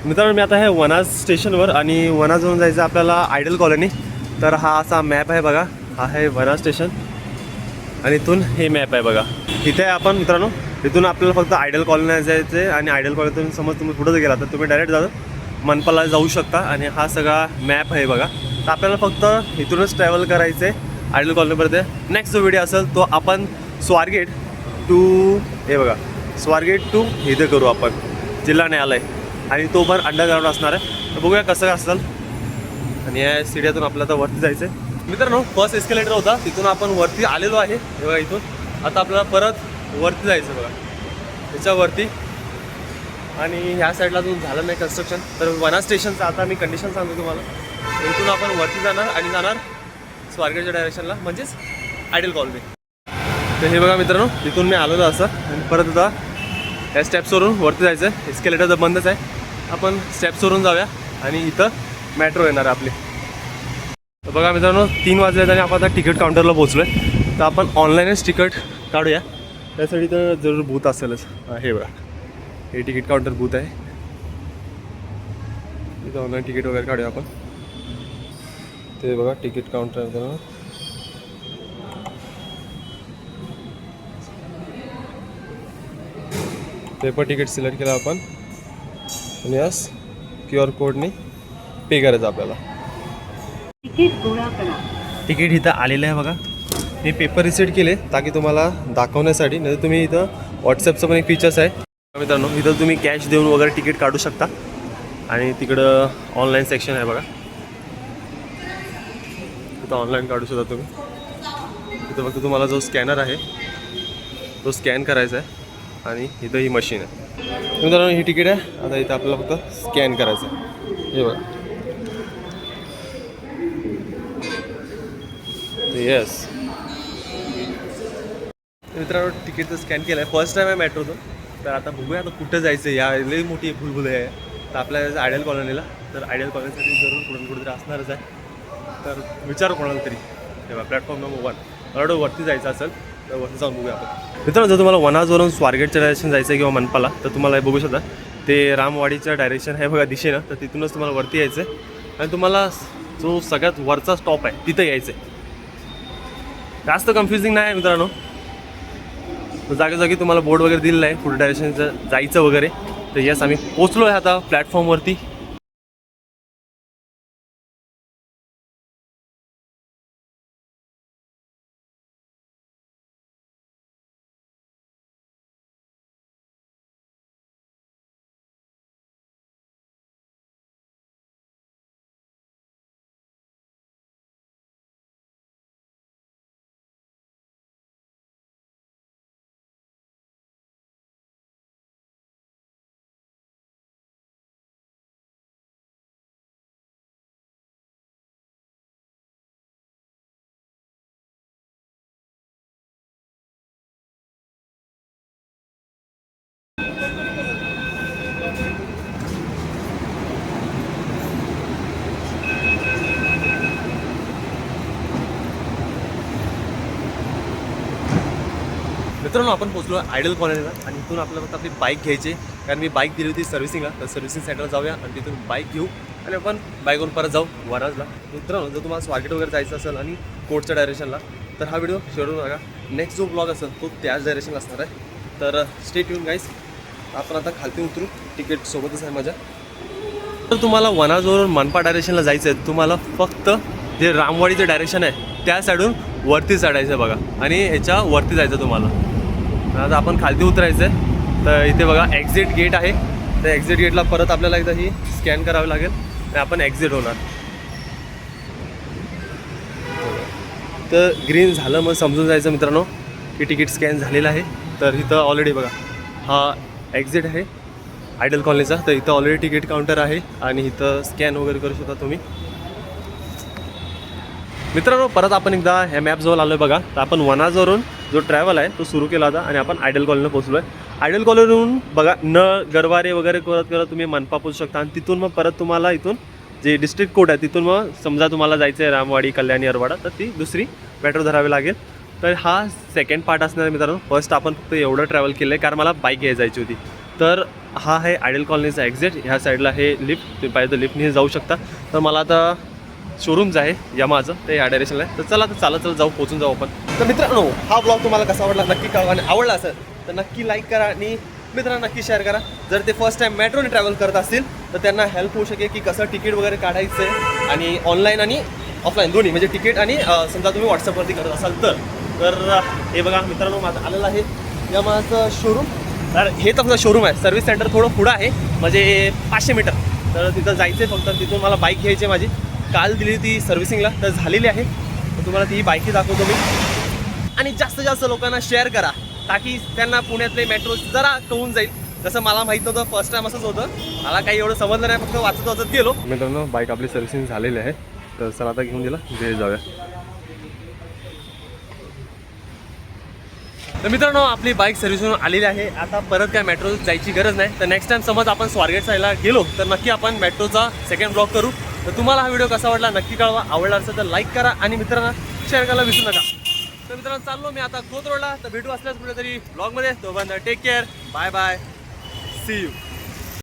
मित्रांनो मी आता आहे वनाज स्टेशनवर आणि वनाजवरून जायचं आपल्याला आयडल कॉलनी. तर हा असा मॅप आहे बघा, हा आहे वनाज स्टेशन आणि इथून हे मॅप आहे बघा. इथे आपण मित्रांनो इथून आपल्याला फक्त आयडल कॉलनी जायचं आहे आणि आयडल कॉलनीतून समज तुम्ही पुढे गेला तर तुम्ही डायरेक्ट मनपाला जाऊ शकता. आणि हा सगळा मॅप आहे बघा. तर आपल्याला फक्त इथूनच ट्रॅव्हल करायचं आहे आयडल कॉलनीपर्यंत. नेक्स्ट जो व्हिडिओ असेल तो आपण स्वारगेट टू हे बघा स्वारगेट टू इथे करू आपण जिल्हा न्यायालय आणि तो पण अंडरग्राऊंड असणार आहे. तर बघूया कसं असेल. आणि या सीड्यातून आपल्याला आता वरती जायचं आहे मित्रांनो. फर्स्ट एस्केलेटर होता तिथून आपण वरती आलेलो आहे हे बघा. इथून आता आपल्याला परत वरती जायचं बघा त्याच्यावरती. आणि ह्या साईडला अजून झालं नाही कन्स्ट्रक्शन. तर वनाज स्टेशनचं आता मी कंडिशन सांगतो तुम्हाला. इथून आपण वरती जाणार आणि जाणार स्वारगेटच्या डायरेक्शनला म्हणजेच आयडल कॉलनी. तर हे बघा मित्रांनो तिथून मी आलेलो असं आणि परत आता या स्टेप्सवरून वरती जायचं आहे. एस्केलेटर तर बंदच आहे. आपण स्टेप्सवरून जाऊया आणि इथं मेट्रो येणार आहे आपली. तर बघा मित्रांनो 3 वाजले आणि आपण आता तिकीट काउंटरला पोहोचलो आहे. तर आपण ऑनलाईनच तिकीट काढूया. त्यासाठी तर जरूर बूथ असेलच. हे बघा हे तिकीट काउंटर बूथ आहे. इथं ऑनलाईन तिकीट वगैरे काढूया आपण. ते बघा तिकीट काउंटर मित्रांनो. पेपर तिकीट सिलेक्ट केलं आपण आणि यस QR कोडने पे करायचं आपल्याला. तिकीट इथं आलेलं आहे बघा. हे पेपर रिसीट केले ताकी तुम्हाला दाखवण्यासाठी. नाही तर तुम्ही इथं व्हॉट्सअपचं पण एक फीचर्स आहे मित्रांनो. इथं तुम्ही कॅश देऊन वगैरे तिकीट काढू शकता. आणि तिकडं ऑनलाईन सेक्शन आहे बघा. इथं ऑनलाईन काढू शकता तुम्ही. इथं फक्त तुम्हाला जो स्कॅनर आहे तो स्कॅन करायचा आहे आणि इथं ही मशीन आहे मित्रांनो. ही तिकीट आहे. आता इथं आपल्याला फक्त स्कॅन करायचं आहे हे बघा. येस मित्रांनो तिकीट तर स्कॅन केलं आहे. फर्स्ट टाईम आहे मेट्रोचं. तर आता बघूया आता कुठं जायचं. या लई मोठी भुलभुले आहे. तर आपल्या आयडल कॉलनीला. तर आयडल कॉलनीसाठी जरूर कुठेतरी असणारच आहे. तर विचार कोणाला तरी तेव्हा प्लॅटफॉर्म नंबर 1 ऑर्डर वरती जायचं असेल तर वरती जाऊन बघूया आपण. मित्रांनो जर तुम्हाला वनाजवरून स्वारगेटच्या डायरेक्शन जायचं आहे किंवा मनपाला तर तुम्हाला हे बघू शकता ते रामवाडीचं डायरेक्शन आहे बघा दिशेनं. तर तिथूनच तुम्हाला वरती यायचं आहे आणि तुम्हाला जो सगळ्यात वरचा स्टॉप आहे तिथं यायचं आहे. जास्त कन्फ्युजिंग नाही आहे मित्रांनो. जागी तुम्हाला बोर्ड वगैरे दिलेलं आहे पुढे डायरेक्शनचं जायचं वगैरे. तर यस आम्ही पोचलो आहे आता प्लॅटफॉर्मवरती. मित्रांनो आपण पोचलो आयडल कॉलनीला आणि इथून आपल्याला फक्त आपली बाईक घ्यायची. कारण मी बाईक दिली होती सर्व्हिसिंगला. तर सर्व्हिसिंग सेंटरला जाऊया आणि तिथून बाईक घेऊ आणि आपण बाईकवरून परत जाऊ वनाजला. मित्रांनो जर तुम्हाला स्वारगेट वगैरे जायचं असेल आणि कोर्टच्या डायरेक्शनला तर हा व्हिडिओ शेअर नका. नेक्स्ट जो ब्लॉग असेल तो त्याच डायरेक्शनला असणार आहे. तर स्टे ट्यून गाईज. आपण आता खालती उतरू. तिकीट सोबतच आहे माझ्या. तर तुम्हाला वनाजवरून मनपा डायरेक्शनला जायचं आहे. तुम्हाला फक्त जे रामवाडीचं डायरेक्शन आहे त्या साईडून वरती चढायचं आहे बघा आणि ह्याच्या वरती जायचं तुम्हाला. आता आपण खालती उतरायचं आहे. तर इथे बघा एक्झिट गेट आहे. त्या एक्झिट गेटला परत आपल्याला एकदा ही स्कॅन करावी लागेल आणि आपण एक्झिट होणार. तर ग्रीन झालं मग समजून जायचं मित्रांनो की तिकीट स्कॅन झालेलं आहे. तर इथं ऑलरेडी बघा हा एक्झिट आहे आयडल कॉलनीचा. तर इथं ऑलरेडी तिकीट काउंटर आहे आणि इथं स्कॅन वगैरे करू शकता तुम्ही. मित्रांनो परत आपण एकदा ह्या मॅपजवळ आलो आहे बघा. तर आपण वनाजवरून जो ट्रॅव्हल आहे तो सुरू केला होता आणि आपण आयडल कॉलनीला पोहोचलो आहे. आयडल कॉलनीवरून बघा गरवारे वगैरे करत तुम्ही मनपा पोहोचू शकता. आणि तिथून मग परत तुम्हाला इथून जे डिस्ट्रिक्ट कोर्ट आहे तिथून मग समजा तुम्हाला जायचं आहे रामवाडी कल्याणी अरवाडा तर ती दुसरी मेट्रो धरावी लागेल. तर हा सेकंड पार्ट असणार आहे मित्रांनो. फर्स्ट आपण फक्त एवढं ट्रॅव्हल केलं आहे कारण मला बाईक घ्यायला जायची होती. तर हा आहे आयडियल कॉलनीचा एक्झिट. ह्या साईडला हे लिफ्ट, तुम्ही पाहिजे तर लिफ्टने जाऊ शकता. तर मला आता शोरूमचं आहे यामाचं, ते ह्या डायरेक्शनला आहे. तर चला आता चालत जाऊ, पोचून जाऊ आपण. तर मित्रांनो, हा ब्लॉग तुम्हाला कसा आवडला नक्की कळवा, आणि आवडला असेल तर नक्की लाईक करा आणि मित्रांना नक्की शेअर करा. जर ते फर्स्ट टाईम मेट्रोने ट्रॅव्हल करत असतील तर त्यांना हेल्प होऊ शकेल की कसं तिकीट वगैरे काढायचं आहे, आणि ऑनलाईन आणि ऑफलाईन दोन्ही, म्हणजे तिकीट आणि समजा तुम्ही व्हॉट्सअपवरती करत असाल तर हे बघा मित्रांनो, माझं आलेलं आहे या माझं शोरूम. तर हे तर शोरूम आहे, सर्व्हिस सेंटर थोडं पुढं आहे, म्हणजे 500 मीटर. तर तिथं जायचं आहे फक्त. तिथून मला बाईक घ्यायची आहे माझी, काल दिली ती सर्व्हिसिंगला, तर झालेली आहे. तर तुम्हाला ती बाईकही दाखवतो मी. आणि जास्तीत जास्त लोकांना शेअर करा, ताकी त्यांना पुण्यातले मेट्रो जरा कळून जाईल. जसं मला माहीत नव्हतं, फर्स्ट टाइम असंच होतं, मला काही एवढं समजलं नाही, फक्त वाचत गेलो. मित्रांनो, बाईक आपली सर्व्हिसिंग झालेली आहे, तर चला आता घेऊन दिला घरी जाऊया. तर मित्रांनो, आपली बाईक सर्व्हिसिंग आलेली आहे. आता परत काय मेट्रो जायची गरज नाही. तर नेक्स्ट टाइम समज आपण स्वारगेट साईडला गेलो तर नक्की आपण मेट्रोचा सेकंड ब्लॉग करू. तर तुम्हाला हा व्हिडिओ कसा वाटला नक्की कळवा. आवडला असेल तर लाईक करा आणि मित्रांना शेअर करायला विसरू नका. तर मित्रांनो, चाललो मी आता खोत रोडला. तर भेटू असल्यास कुठेतरी ब्लॉगमध्ये. तोपर्यंत take care, bye bye, see you.